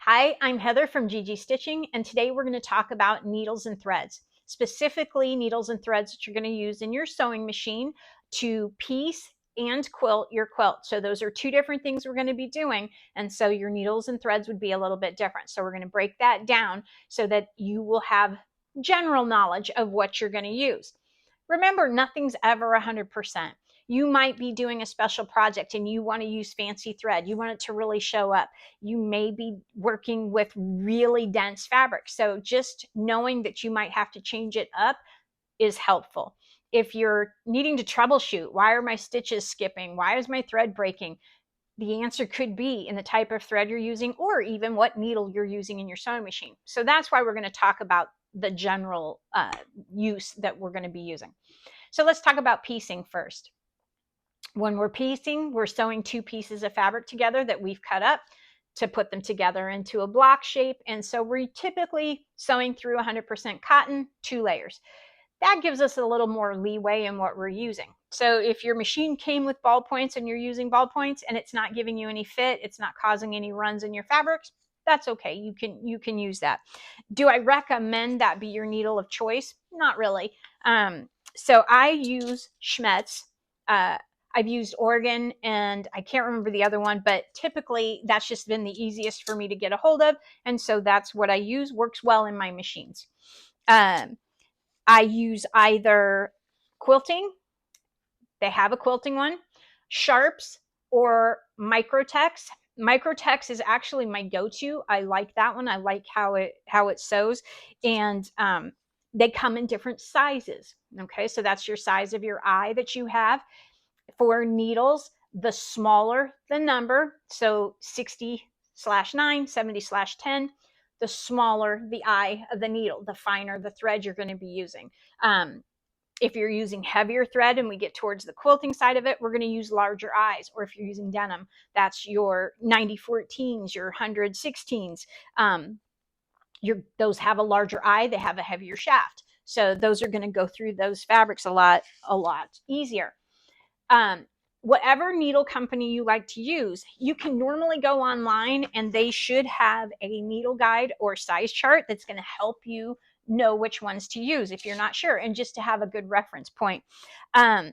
Hi, I'm Heather from GG Stitching, and today we're going to talk about needles and threads, specifically needles and threads that you're going to use in your sewing machine to piece and quilt your quilt. So those are two different things we're going to be doing, and so your needles and threads would be a little bit different. So we're going to break that down so that you will have general knowledge of what you're going to use. Remember, nothing's ever 100%. You might be doing a special project and you want to use fancy thread. You want it to really show up. You may be working with really dense fabric. So just knowing that you might have to change it up is helpful. If you're needing to troubleshoot, why are my stitches skipping? Why is my thread breaking? The answer could be in the type of thread you're using or even what needle you're using in your sewing machine. So that's why we're going to talk about the general use that we're going to be using. So let's talk about piecing first. When we're piecing, we're sewing two pieces of fabric together that we've cut up to put them together into a block shape. And so we're typically sewing through 100% cotton, 2 layers. That gives us a little more leeway in what we're using. So if your machine came with ball points and you're using ball points and it's not giving you any fit, it's not causing any runs in your fabrics, that's okay. You can use that. Do I recommend that be your needle of choice? Not really. So I use Schmetz. I've used Oregon and I can't remember the other one, but typically that's just been the easiest for me to get a hold of. And so that's what I use. Works well in my machines. I use either Quilting. They have a Quilting one, Sharps, or Microtex. Microtex is actually my go-to. I like that one. I like how it sews, and they come in different sizes. Okay, so that's your size of your eye that you have. For needles, the smaller the number, so 60/9, 70/10, the smaller the eye of the needle, the finer the thread you're going to be using. If you're using heavier thread and we get towards the quilting side of it, we're going to use larger eyes. Or if you're using denim, that's your 90/14s, your 100/16s. Those have a larger eye, they have a heavier shaft. So those are going to go through those fabrics a lot easier. Whatever needle company you like to use, you can normally go online and they should have a needle guide or size chart that's going to help you know which ones to use if you're not sure, and just to have a good reference point. There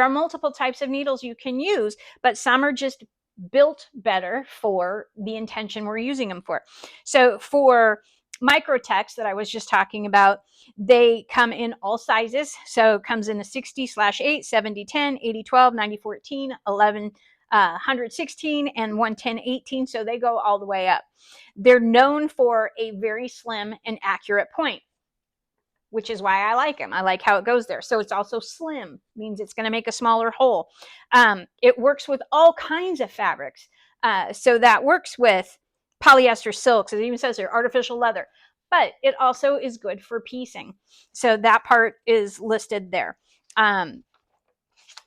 are multiple types of needles you can use, but some are just built better for the intention we're using them for. So for Microtex that I was just talking about, they come in all sizes. So it comes in a 60/8, 70/10, 80/12, 90/14, 11, 116, and 110/18. So they go all the way up. They're known for a very slim and accurate point, which is why I like them. I like how it goes there. So it's also slim, means it's going to make a smaller hole. It works with all kinds of fabrics. So that works with polyester silks. It even says there artificial leather, but it also is good for piecing. So that part is listed there.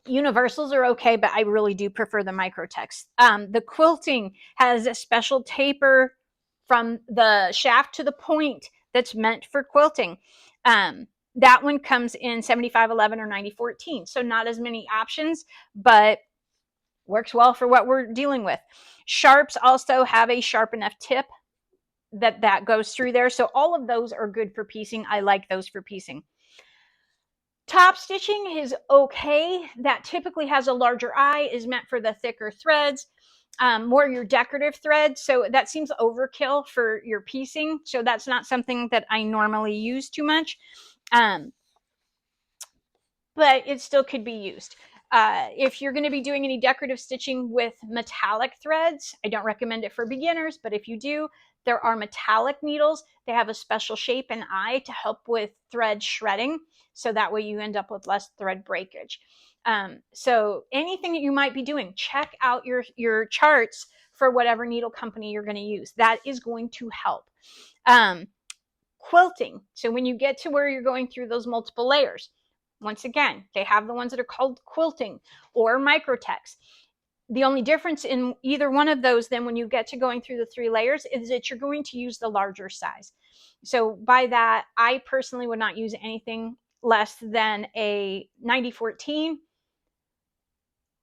Universals are okay, but I really do prefer the Microtex. The Quilting has a special taper from the shaft to the point that's meant for quilting. That one comes in 75/11 or 90/14. So not as many options, but works well for what we're dealing with. Sharps also have a sharp enough tip that goes through there. So all of those are good for piecing. I like those for piecing. Top stitching is okay. That typically has a larger eye, is meant for the thicker threads. More your decorative thread. So that seems overkill for your piecing. So that's not something that I normally use too much. But it still could be used. If you're going to be doing any decorative stitching with metallic threads, I don't recommend it for beginners, but if you do, there are metallic needles. They have a special shape and eye to help with thread shredding. So that way you end up with less thread breakage. So anything that you might be doing, check out your charts for whatever needle company you're going to use. That is going to help. Quilting. So when you get to where you're going through those multiple layers, once again, they have the ones that are called Quilting or Microtex. The only difference in either one of those then when you get to going through the 3 layers is that you're going to use the larger size. So by that, I personally would not use anything less than a 90/14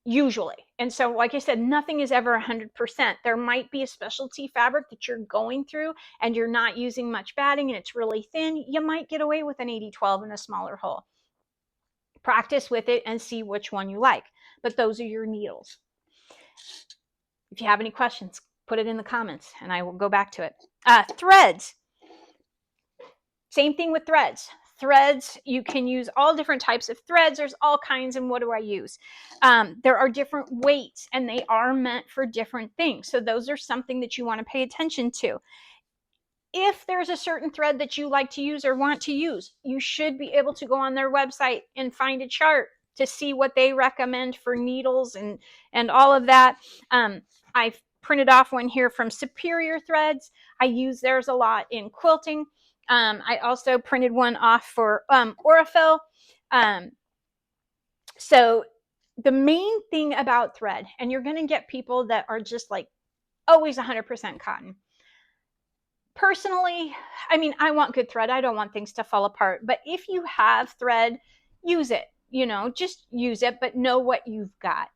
usually. And so, like I said, nothing is ever 100%. There might be a specialty fabric that you're going through and you're not using much batting and it's really thin. You might get away with an 80-12 in a smaller hole. Practice with it and see which one you like. But those are your needles. If you have any questions, put it in the comments and I will go back to it. Threads. Same thing with threads. Threads, you can use all different types of threads. There's all kinds, and what do I use? There are different weights, and they are meant for different things. So those are something that you want to pay attention to. If there's a certain thread that you like to use or want to use, you should be able to go on their website and find a chart to see what they recommend for needles and all of that. I've printed off one here from Superior Threads. I use theirs a lot in quilting. I also printed one off for Aurifil. So the main thing about thread, and you're going to get people that are just like always 100% cotton. Personally, I mean, I want good thread. I don't want things to fall apart. But if you have thread, use it. You know, just use it, but know what you've got.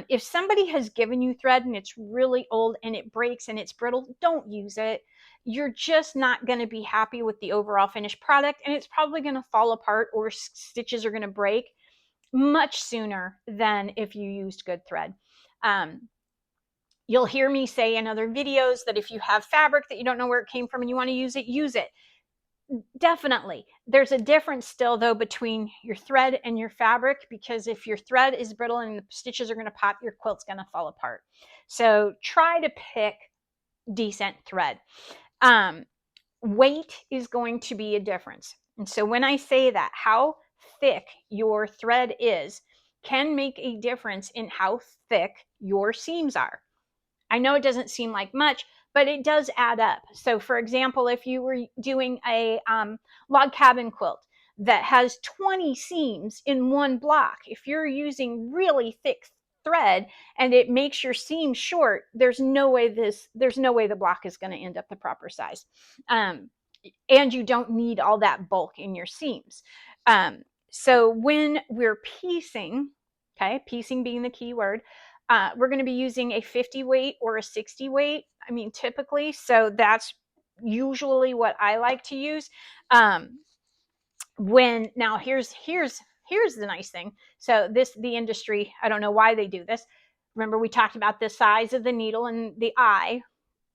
If somebody has given you thread and it's really old and it breaks and it's brittle, don't use it. You're just not going to be happy with the overall finished product, and it's probably going to fall apart or stitches are going to break much sooner than if you used good thread. You'll hear me say in other videos that if you have fabric that you don't know where it came from and you want to use it, use it. Definitely. There's a difference still, though, between your thread and your fabric, because if your thread is brittle and the stitches are going to pop, your quilt's going to fall apart. So try to pick decent thread. Weight is going to be a difference. And so when I say that, how thick your thread is can make a difference in how thick your seams are. I know it doesn't seem like much, but it does add up. So for example, if you were doing a log cabin quilt that has 20 seams in one block, if you're using really thick thread and it makes your seam short, there's no way the block is going to end up the proper size. And you don't need all that bulk in your seams. So when we're piecing, okay, piecing being the key word, we're going to be using a 50 weight or a 60 weight. I mean, typically, so that's usually what I like to use. Now here's the nice thing. So the industry, I don't know why they do this. Remember, we talked about the size of the needle and the eye,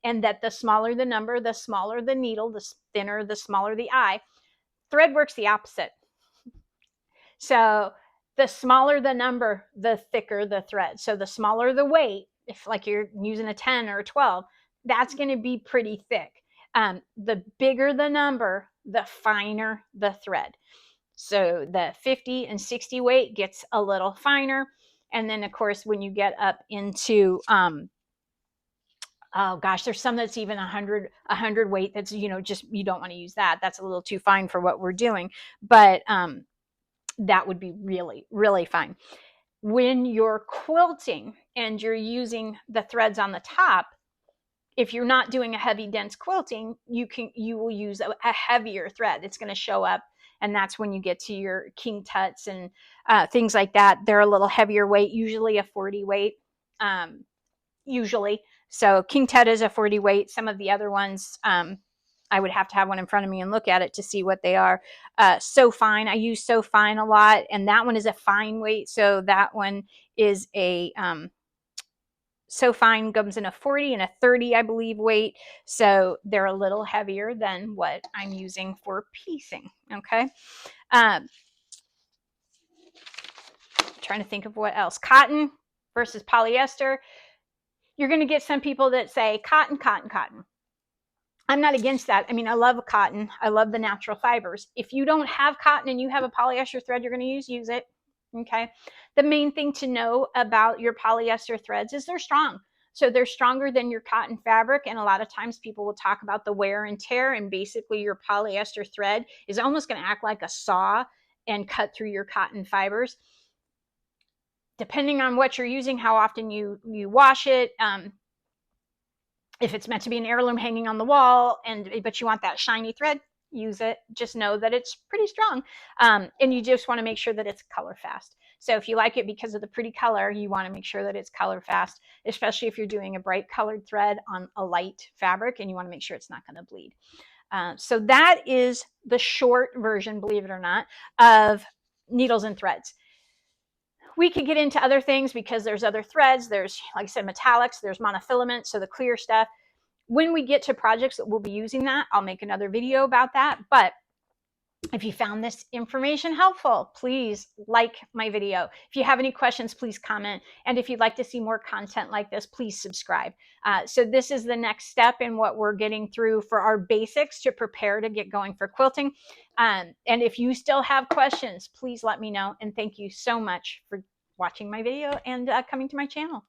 and that the smaller the number, the smaller the needle, the thinner, the smaller the eye. Thread works the opposite. So the smaller the number, the thicker the thread. So the smaller the weight, if like you're using a 10 or a 12, that's going to be pretty thick. The bigger the number, the finer the thread. So the 50 and 60 weight gets a little finer. And then, of course, when you get up into, oh gosh, there's some that's even 100 weight. That's, just, you don't want to use that. That's a little too fine for what we're doing. But that would be really, really fine. When you're quilting and you're using the threads on the top, if you're not doing a heavy, dense quilting, you will use a heavier thread. It's going to show up, and that's when you get to your king tuts and things like that. They're a little heavier weight, usually a 40 weight, usually. So king tut is a 40 weight. Some of the other ones, I would have to have one in front of me and look at it to see what they are. So fine, I use so fine a lot, and that one is a fine weight. So that one is a so fine, comes in a 40 and a 30, I believe, weight. So they're a little heavier than what I'm using for piecing. Okay. Trying to think of what else. Cotton versus polyester. You're going to get some people that say cotton, cotton, cotton. I'm not against that. I mean, I love cotton. I love the natural fibers. If you don't have cotton and you have a polyester thread you're going to use it. Okay. The main thing to know about your polyester threads is they're strong. So they're stronger than your cotton fabric. And a lot of times people will talk about the wear and tear, and basically your polyester thread is almost going to act like a saw and cut through your cotton fibers. Depending on what you're using, how often you wash it, if it's meant to be an heirloom hanging on the wall, but you want that shiny thread, use it. Just know that it's pretty strong. And you just want to make sure that it's color fast. So if you like it because of the pretty color, you want to make sure that it's color fast, especially if you're doing a bright colored thread on a light fabric, and you want to make sure it's not going to bleed. So that is the short version, believe it or not, of needles and threads. We could get into other things because there's other threads. There's, like I said, metallics, there's monofilament, so the clear stuff. When we get to projects that we'll be using that, I'll make another video about that. But if you found this information helpful, please like my video. If you have any questions, please comment. And if you'd like to see more content like this, please subscribe. So this is the next step in what we're getting through for our basics to prepare to get going for quilting. And if you still have questions, please let me know. And thank you so much for watching my video and coming to my channel.